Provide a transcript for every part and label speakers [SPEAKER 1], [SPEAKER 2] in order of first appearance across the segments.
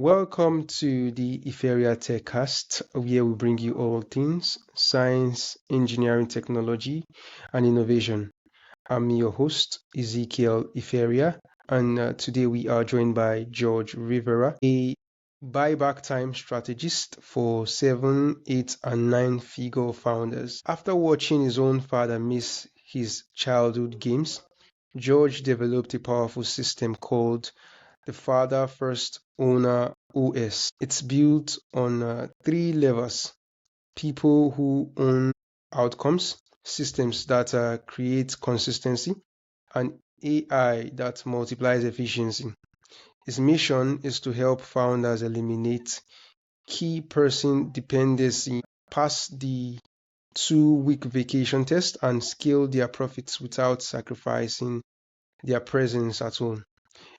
[SPEAKER 1] Welcome to the Iferia TechCast, where we bring you all things science, engineering, technology, and innovation. I'm your host, Ezekiel Iferia, and today we are joined by George Rivera, a buyback time strategist for 7, 8, and 9-figure founders. After watching his own father miss his childhood games, George developed a powerful system called the Father First Owner OS. It's built on 3 levels: people who own outcomes, systems that create consistency, and AI that multiplies efficiency. His mission is to help founders eliminate key person dependency, pass the 2-week vacation test, and scale their profits without sacrificing their presence at home.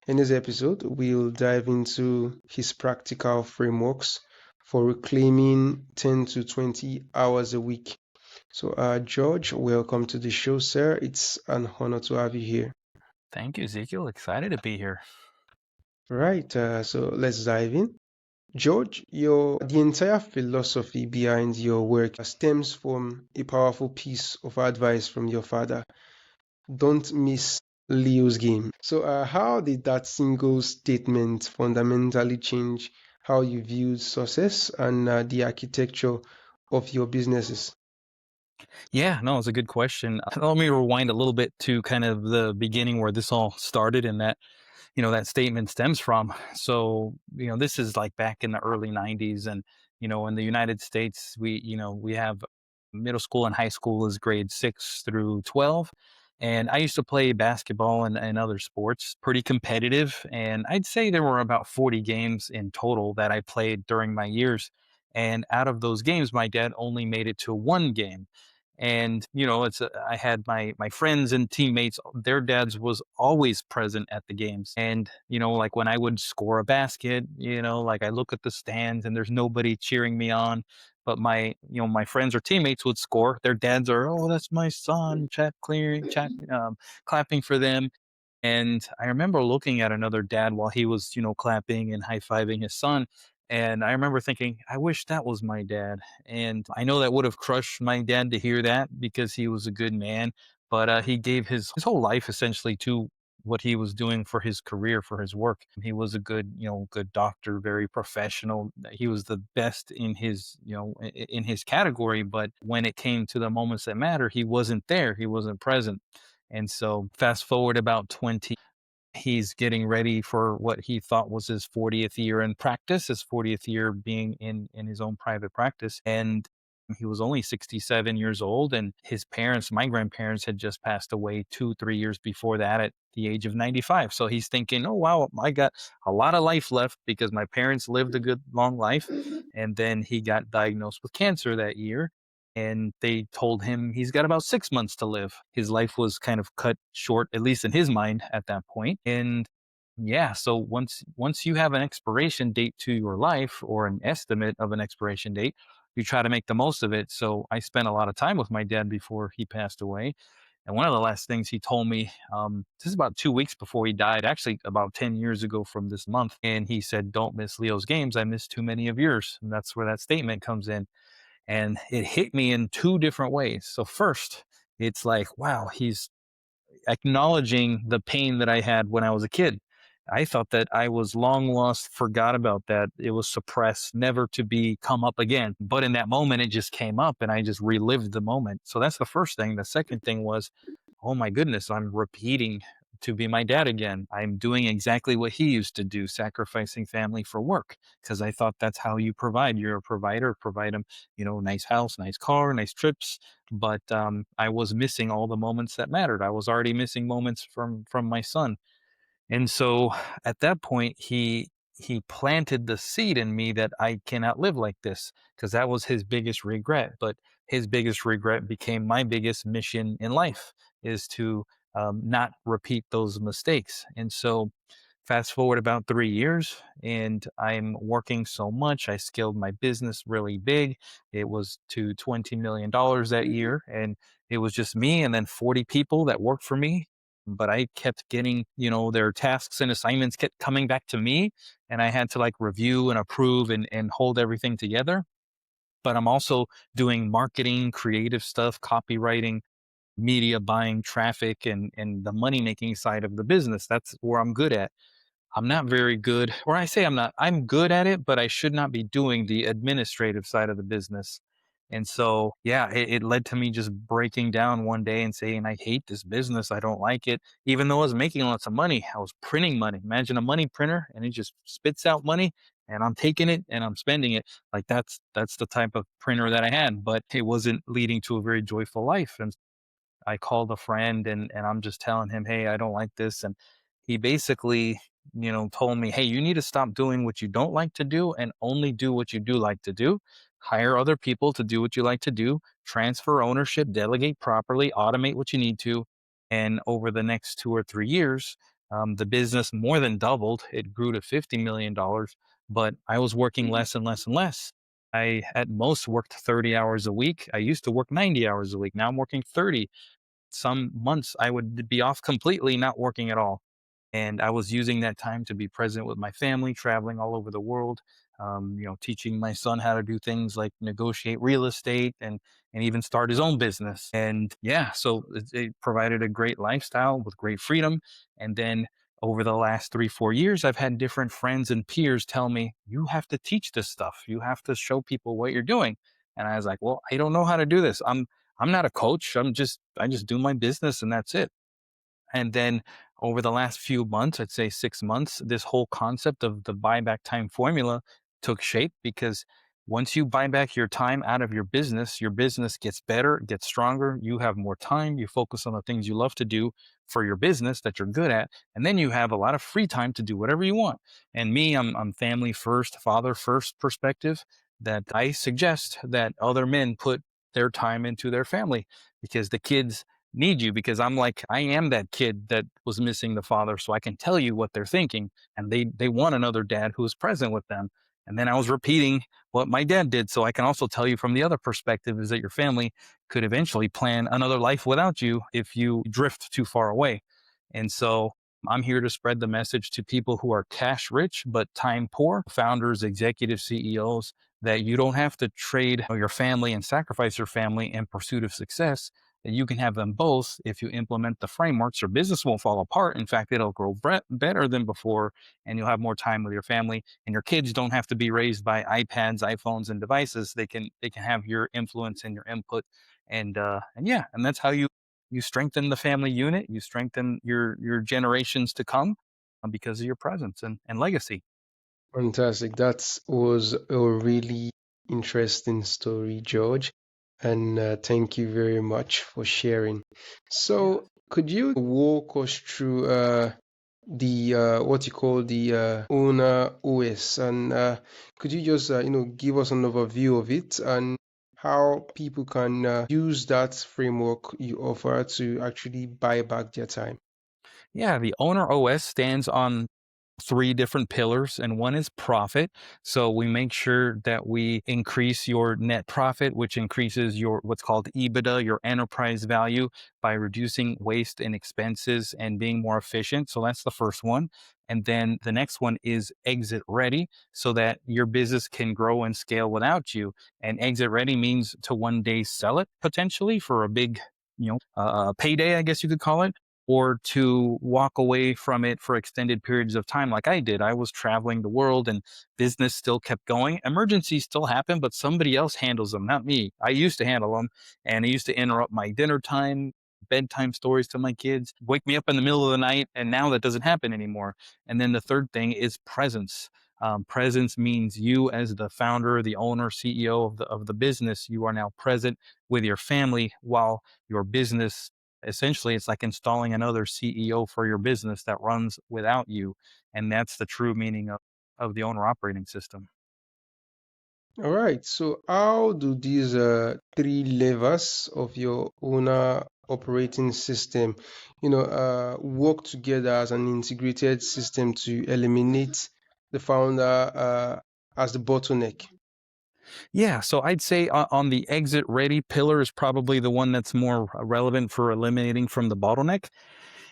[SPEAKER 1] In this episode, we'll dive into his practical frameworks for reclaiming 10 to 20 hours a week. So, George, welcome to the show, sir. It's an honor to have you here.
[SPEAKER 2] Thank you, Ezekiel. Excited to be here.
[SPEAKER 1] Right, so let's dive in. George, the entire philosophy behind your work stems from a powerful piece of advice from your father. Don't miss Leo's game. So, how did that single statement fundamentally change how you viewed success and the architecture of your businesses?
[SPEAKER 2] Yeah, no, it's a good question. Let me rewind a little bit to kind of the beginning where this all started and that statement stems from. So, this is like back in the early 90s. And, in the United States, we have middle school and high school is grade 6 through 12. And I used to play basketball and other sports, pretty competitive. And I'd say there were about 40 games in total that I played during my years. And out of those games, my dad only made it to one game. And I had my friends and teammates, their dads was always present at the games. And like when I would score a basket, like I look at the stands and there's nobody cheering me on, but my friends or teammates would score, their dads are, oh, that's my son, chat clapping for them. And I remember looking at another dad while he was, clapping and high-fiving his son. And I remember thinking, I wish that was my dad. And I know that would have crushed my dad to hear that because he was a good man. But he gave his whole life essentially to what he was doing for his career, for his work. He was a good doctor, very professional. He was the best in in his category. But when it came to the moments that matter, he wasn't there. He wasn't present. And so fast forward about 20, he's getting ready for what he thought was his 40th year in practice, his 40th year being in his own private practice. And he was only 67 years old. And his parents, my grandparents, had just passed away 2, 3 years before that at the age of 95. So he's thinking, oh, wow, I got a lot of life left because my parents lived a good long life. And then he got diagnosed with cancer that year, and they told him he's got about 6 months to live. His life was kind of cut short, at least in his mind at that point. And yeah, so once you have an expiration date to your life or an estimate of an expiration date, you try to make the most of it. So I spent a lot of time with my dad before he passed away. And one of the last things he told me, this is about 2 weeks before he died, actually about 10 years ago from this month. And he said, don't miss Leo's games. I missed too many of yours. And that's where that statement comes in. And it hit me in two different ways. So first, it's like, wow, he's acknowledging the pain that I had when I was a kid. I thought that I was long lost, forgot about that. It was suppressed, never to be come up again. But in that moment, it just came up and I just relived the moment. So that's the first thing. The second thing was, oh my goodness, I'm repeating to be my dad again. I'm doing exactly what he used to do, sacrificing family for work, because I thought that's how you provide. You're a provider, provide them, nice house, nice car, nice trips. But I was missing all the moments that mattered. I was already missing moments from my son. And so at that point, he planted the seed in me that I cannot live like this, because that was his biggest regret. But his biggest regret became my biggest mission in life, is to not repeat those mistakes. And so fast forward about 3 years, and I'm working so much. I scaled my business really big. It was to $20 million that year. And it was just me and then 40 people that worked for me. but I kept getting, their tasks and assignments kept coming back to me, and I had to like review and approve and hold everything together. But I'm also doing marketing, creative stuff, copywriting, media buying, traffic, and the money making side of the business. That's where I'm good at. I'm not very good, or I say I'm not, I'm good at it, but I should not be doing the administrative side of the business. And so, yeah, it led to me just breaking down one day and saying, I hate this business. I don't like it. Even though I was making lots of money, I was printing money. Imagine a money printer and it just spits out money and I'm taking it and I'm spending it. Like that's the type of printer that I had, but it wasn't leading to a very joyful life. And I called a friend and I'm just telling him, "Hey, I don't like this." And he basically, told me, "Hey, you need to stop doing what you don't like to do and only do what you do like to do. Hire other people to do what you like to do, transfer ownership, delegate properly, automate what you need to." And over the next 2 or 3 years, the business more than doubled. It grew to $50 million, but I was working less and less and less. I at most worked 30 hours a week. I used to work 90 hours a week. Now I'm working 30. Some months I would be off completely, not working at all. And I was using that time to be present with my family, traveling all over the world, teaching my son how to do things like negotiate real estate and even start his own business. And yeah, so it provided a great lifestyle with great freedom. And then over the last 3, 4 years, I've had different friends and peers tell me, you have to teach this stuff. You have to show people what you're doing. And I was like, well, I don't know how to do this. I'm not a coach. I just do my business and that's it. And then over the last few months, I'd say 6 months, this whole concept of the buyback time formula took shape because once you buy back your time out of your business gets better, gets stronger. You have more time. You focus on the things you love to do for your business that you're good at. And then you have a lot of free time to do whatever you want. And me, I'm family first, father first perspective that I suggest that other men put their time into their family because the kids need you because I'm like I am that kid that was missing the father, so I can tell you what they're thinking, and they want another dad who is present with them. And then I was repeating what my dad did, so I can also tell you from the other perspective is that your family could eventually plan another life without you if you drift too far away. And so I'm here to spread the message to people who are cash rich but time poor, founders, executives, CEOs, that you don't have to trade your family and sacrifice your family in pursuit of success, that you can have them both if you implement the frameworks. Your business won't fall apart. In fact, it'll grow better than before, and you'll have more time with your family. And your kids don't have to be raised by iPads, iPhones, and devices. They can have your influence and your input, and yeah, and that's how you strengthen the family unit. You strengthen your generations to come because of your presence and legacy.
[SPEAKER 1] Fantastic. That was a really interesting story, George. And thank you very much for sharing.
[SPEAKER 2] Yeah.
[SPEAKER 1] So, could you walk us through the what you call the owner OS, and could you just give us an overview of it and how people can use that framework you offer to actually buy back their time?
[SPEAKER 2] Yeah, the owner OS stands on three different pillars, and one is profit. So we make sure that we increase your net profit, which increases your what's called EBITDA, your enterprise value, by reducing waste and expenses and being more efficient. So that's the first one. And then the next one is exit ready so that your business can grow and scale without you. And exit ready means to one day sell it potentially for a big, payday, I guess you could call it, or to walk away from it for extended periods of time like I did. I was traveling the world and business still kept going. Emergencies still happen, but somebody else handles them, not me. I used to handle them, and I used to interrupt my dinner time, bedtime stories to my kids, wake me up in the middle of the night, and now that doesn't happen anymore. And then the third thing is presence. Presence means you as the founder, the owner, CEO of the business, you are now present with your family while your business, essentially it's like installing another CEO for your business that runs without you. And that's the true meaning of the owner operating system.
[SPEAKER 1] All right. So, how do these three levers of your owner operating system, work together as an integrated system to eliminate the founder as the bottleneck?
[SPEAKER 2] Yeah, so I'd say on the exit ready pillar is probably the one that's more relevant for eliminating from the bottleneck.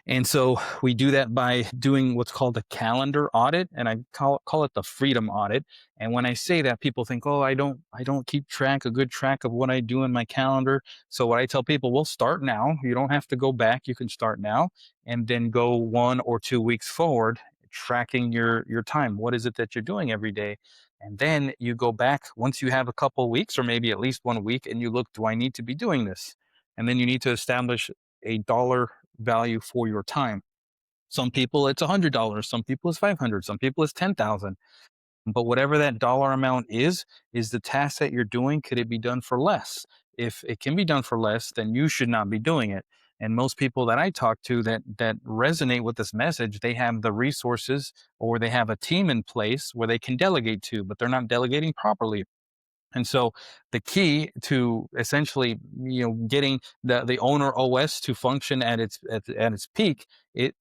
[SPEAKER 2] And so we do that by doing what's called a calendar audit, and I call it the freedom audit. And when I say that, people think, oh, I don't keep a good track of what I do in my calendar. So what I tell people, well, start now. You don't have to go back. You can start now and then go 1 or 2 weeks forward, tracking your time. What is it that you're doing every day? And then you go back once you have a couple weeks or maybe at least 1 week and you look, do I need to be doing this? And then you need to establish a dollar value for your time. Some people it's $100, some people it's 500, some people it's 10,000. But whatever that dollar amount is the task that you're doing, could it be done for less? If it can be done for less, then you should not be doing it. And most people that I talk to that resonate with this message, they have the resources or they have a team in place where they can delegate to, but they're not delegating properly. And so the key to essentially, getting the owner OS to function at its peak, it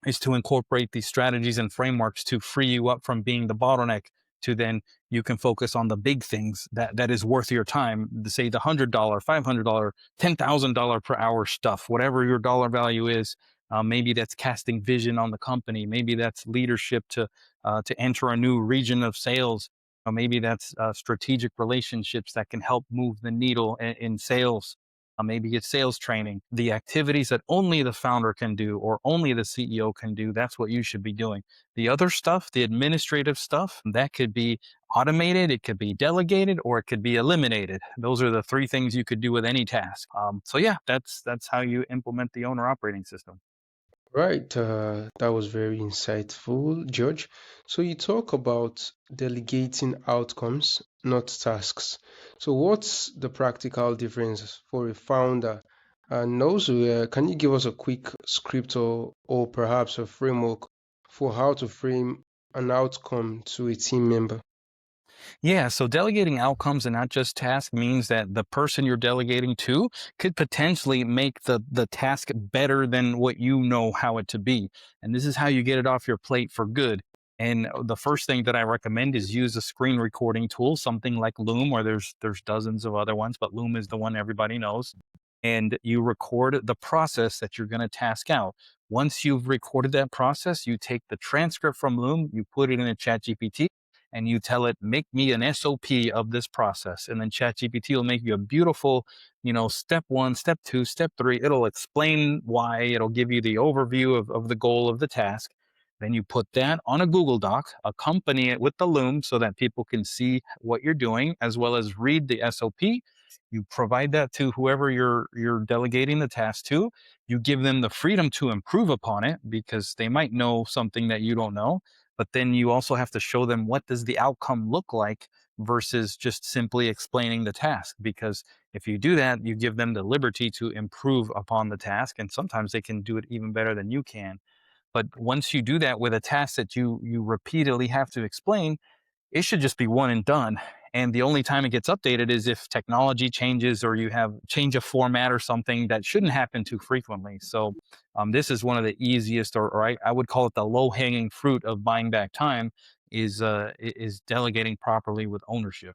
[SPEAKER 2] is to incorporate these strategies and frameworks to free you up from being the bottleneck, to then you can focus on the big things that is worth your time, say the $100, $500, $10,000 per hour stuff, whatever your dollar value is. Maybe that's casting vision on the company, maybe that's leadership to enter a new region of sales, or maybe that's strategic relationships that can help move the needle in sales. Maybe it's sales training, the activities that only the founder can do or only the CEO can do. That's what you should be doing. The other stuff, the administrative stuff, that could be automated, it could be delegated, or it could be eliminated. Those are the three things you could do with any task. So yeah, that's how you implement the owner operating system.
[SPEAKER 1] Right, that was very insightful, George. So you talk about delegating outcomes, not tasks. So what's the practical difference for a founder? And also, can you give us a quick script or perhaps a framework for how to frame an outcome to a team member?
[SPEAKER 2] Yeah, so delegating outcomes and not just tasks means that the person you're delegating to could potentially make the task better than what you know how it to be. And this is how you get it off your plate for good. And the first thing that I recommend is use a screen recording tool, something like Loom, or there's dozens of other ones, but Loom is the one everybody knows. And you record the process that you're going to task out. Once you've recorded that process, you take the transcript from Loom, you put it in a ChatGPT, and you tell it, make me an SOP of this process. And then ChatGPT will make you a beautiful, step one, step two, step three. It'll explain why, it'll give you the overview of the goal of the task. Then you put that on a Google Doc, accompany it with the Loom so that people can see what you're doing, as well as read the SOP. You provide that to whoever you're delegating the task to. You give them the freedom to improve upon it because they might know something that you don't know, but then you also have to show them what does the outcome look like versus just simply explaining the task. Because if you do that, you give them the liberty to improve upon the task, and sometimes they can do it even better than you can. But once you do that with a task that you repeatedly have to explain, it should just be one and done. And the only time it gets updated is if technology changes or you have change of format or something that shouldn't happen too frequently. So this is one of the easiest, or I would call it the low hanging fruit of buying back time, is delegating properly with ownership.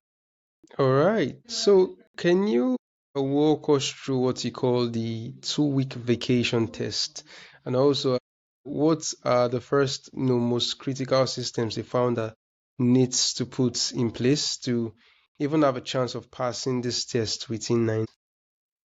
[SPEAKER 1] All right. So, can you walk us through what you call the 2 week vacation test? And also, what are the first, most critical systems a founder needs to put in place to even have a chance of passing this test within 9?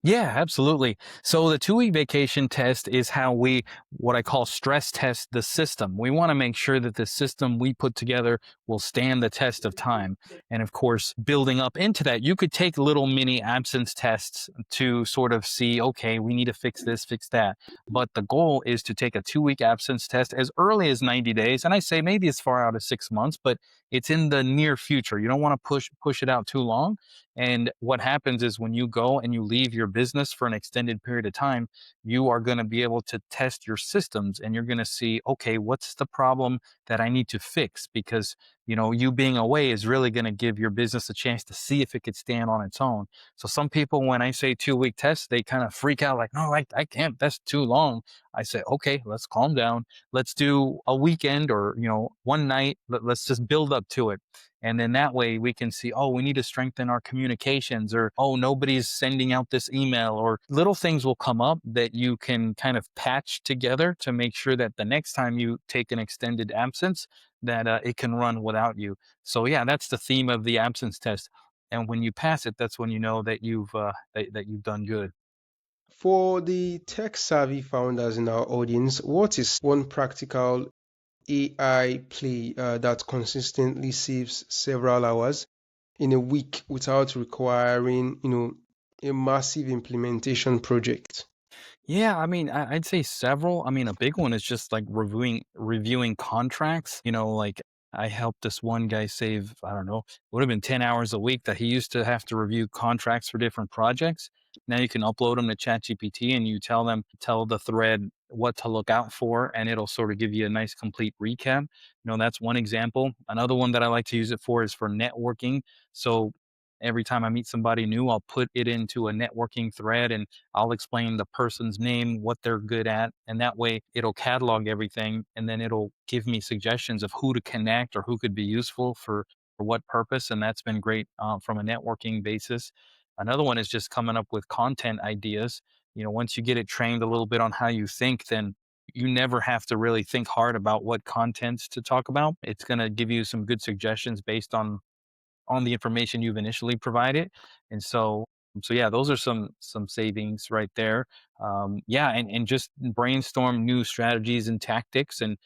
[SPEAKER 2] Yeah, absolutely. So the 2 week vacation test is how we, what I call stress test the system. We want to make sure that the system we put together will stand the test of time. And of course, building up into that, you could take little mini absence tests to sort of see, okay, we need to fix this, fix that. But the goal is to take a 2 week absence test as early as 90 days. And I say maybe as far out as 6 months, but it's in the near future. You don't want to push it out too long. And what happens is when you go and you leave your business for an extended period of time, you are going to be able to test your systems and you're going to see, okay, what's the problem that I need to fix? Because, you being away is really going to give your business a chance to see if it could stand on its own. So some people, when I say 2 week test, they kind of freak out like, no, I can't, that's too long. I say, okay, let's calm down. Let's do a weekend or, one night. Let's just build up to it. And then that way we can see, oh, we need to strengthen our communications, or, oh, nobody's sending out this email, or little things will come up that you can kind of patch together to make sure that the next time you take an extended absence, that it can run without you. So yeah, that's the theme of the absence test. And when you pass it, that's when you know that that you've done good.
[SPEAKER 1] For the tech savvy founders in our audience, what is one practical AI play that consistently saves several hours in a week without requiring, a massive implementation project?
[SPEAKER 2] Yeah, I mean, I'd say several. I mean, a big one is just like reviewing contracts. Like I helped this one guy save, I don't know, it would have been 10 hours a week that he used to have to review contracts for different projects. Now you can upload them to ChatGPT and you tell the thread what to look out for, and it'll sort of give you a nice complete recap. That's one example. Another one that I like to use it for is for networking. So every time I meet somebody new, I'll put it into a networking thread and I'll explain the person's name, what they're good at, and that way it'll catalog everything and then it'll give me suggestions of who to connect or who could be useful for what purpose. And that's been great from a networking basis. Another one is just coming up with content ideas. Once you get it trained a little bit on how you think, then you never have to really think hard about what contents to talk about. It's going to give you some good suggestions based on the information you've initially provided. And so yeah, those are some savings right there. Yeah, and just brainstorm new strategies and tactics, and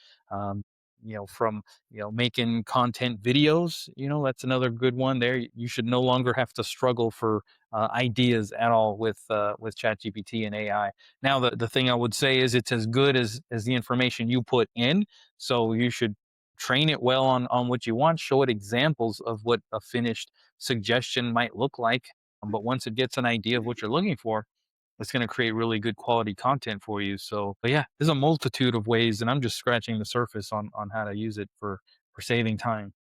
[SPEAKER 2] from making content videos. That's another good one. There, you should no longer have to struggle for ideas at all with ChatGPT and AI. Now, the thing I would say is it's as good as the information you put in. So you should train it well on what you want, show it examples of what a finished suggestion might look like. But once it gets an idea of what you're looking for, it's going to create really good quality content for you. So, but yeah, there's a multitude of ways, and I'm just scratching the surface on how to use it for saving time.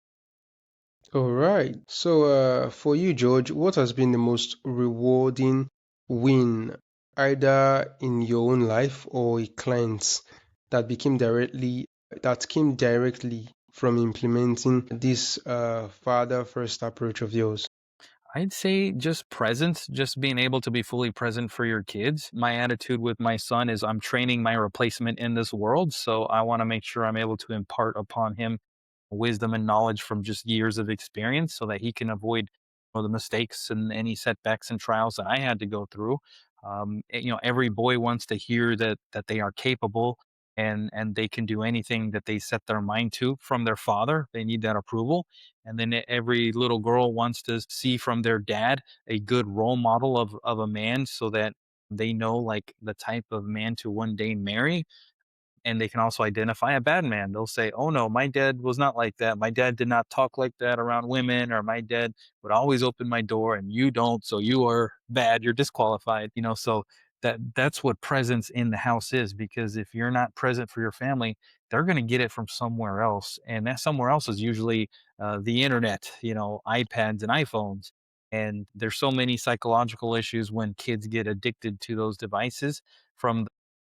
[SPEAKER 1] All right. So, for you, George, what has been the most rewarding win, either in your own life or a client's, that came directly from implementing this father first approach of yours?
[SPEAKER 2] I'd say just presence, just being able to be fully present for your kids. My attitude with my son is I'm training my replacement in this world. So I want to make sure I'm able to impart upon him wisdom and knowledge from just years of experience so that he can avoid the mistakes and any setbacks and trials that I had to go through. Every boy wants to hear that they are capable and they can do anything that they set their mind to from their father. They need that approval. And then every little girl wants to see from their dad a good role model of a man so that they know like the type of man to one day marry, and they can also identify a bad man. They'll say, "Oh no, my dad was not like that. My dad did not talk like that around women, or my dad would always open my door, and you don't, so you are bad. You're disqualified." So that's what presence in the house is. Because if you're not present for your family, they're going to get it from somewhere else, and that somewhere else is usually the internet, iPads and iPhones. And there's so many psychological issues when kids get addicted to those devices from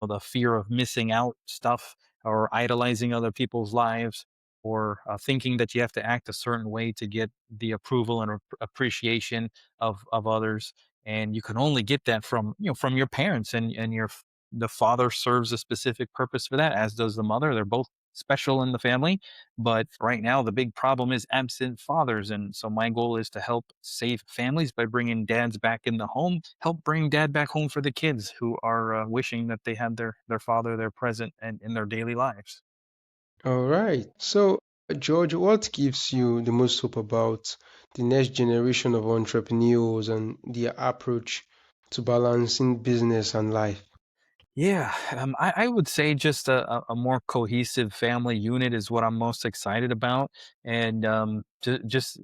[SPEAKER 2] the fear of missing out stuff, or idolizing other people's lives, or thinking that you have to act a certain way to get the approval and appreciation of others. And you can only get that from your parents, and the father serves a specific purpose for that, as does the mother. They're both special in the family. But right now, the big problem is absent fathers. And so my goal is to help save families by bringing dads back in the home, help bring dad back home for the kids who are wishing that they had their father there present and in their daily lives.
[SPEAKER 1] All right. So, George, what gives you the most hope about the next generation of entrepreneurs and their approach to balancing business and life?
[SPEAKER 2] Yeah, I would say just a more cohesive family unit is what I'm most excited about. And just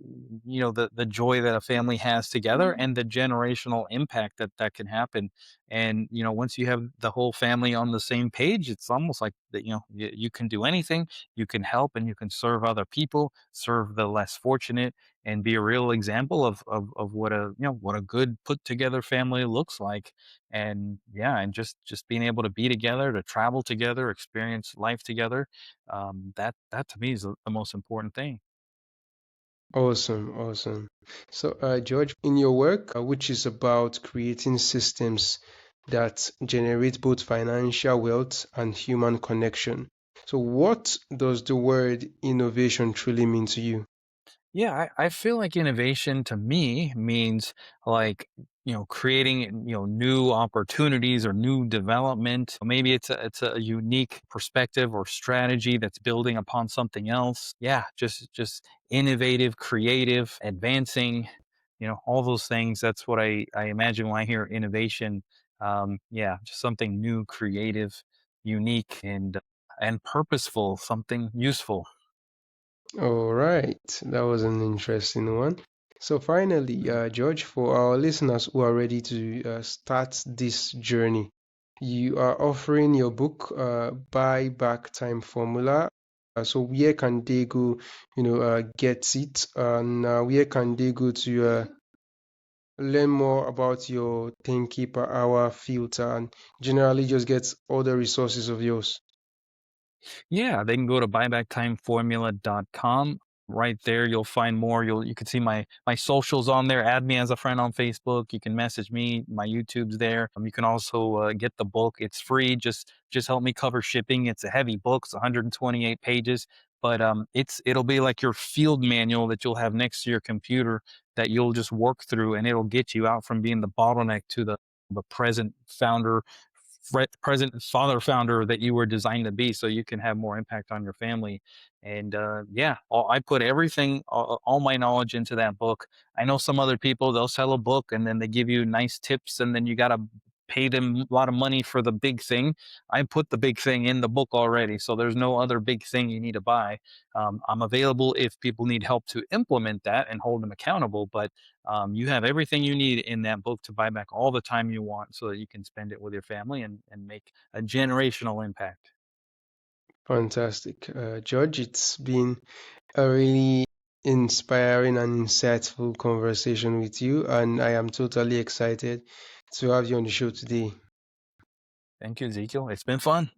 [SPEAKER 2] the joy that a family has together and the generational impact that can happen. And once you have the whole family on the same page, it's almost like that, you can do anything, you can help, and you can serve other people, serve the less fortunate, and be a real example of what a good put together family looks like. And yeah, and just being able to be together, to travel together, experience life together, that to me is the most important thing.
[SPEAKER 1] Awesome, awesome. So, George, in your work, which is about creating systems that generate both financial wealth and human connection. So, what does the word innovation truly mean to you?
[SPEAKER 2] Yeah, I feel like innovation to me means like, creating, new opportunities or new development. Maybe it's a unique perspective or strategy that's building upon something else. Yeah, just innovative, creative, advancing, all those things. That's what I imagine when I hear innovation. Yeah, just something new, creative, unique, and purposeful, something useful.
[SPEAKER 1] All right, that was an interesting one. So, finally, George, for our listeners who are ready to start this journey, you are offering your book, Buyback Time Formula. So, where can they go, get it, and where can they go to learn more about your 10K per hour filter and generally just get all the resources of yours?
[SPEAKER 2] Yeah, they can go to buybacktimeformula.com. Right there, you'll find more. You can see my socials on there. Add me as a friend on Facebook. You can message me. My YouTube's there. You can also get the book. It's free. Just help me cover shipping. It's a heavy book. It's 128 pages, but it'll be like your field manual that you'll have next to your computer that you'll just work through, and it'll get you out from being the bottleneck to the present founder, present father founder that you were designed to be, so you can have more impact on your family. And yeah, I put everything, all my knowledge into that book. I know some other people, they'll sell a book and then they give you nice tips and then you got to pay them a lot of money for the big thing. I put the big thing in the book already, so there's no other big thing you need to buy. I'm available if people need help to implement that and hold them accountable, but you have everything you need in that book to buy back all the time you want so that you can spend it with your family and make a generational impact.
[SPEAKER 1] Fantastic. George, it's been a really inspiring and insightful conversation with you, and I am totally excited to have you on the show today.
[SPEAKER 2] Thank you, Ezekiel. It's been fun.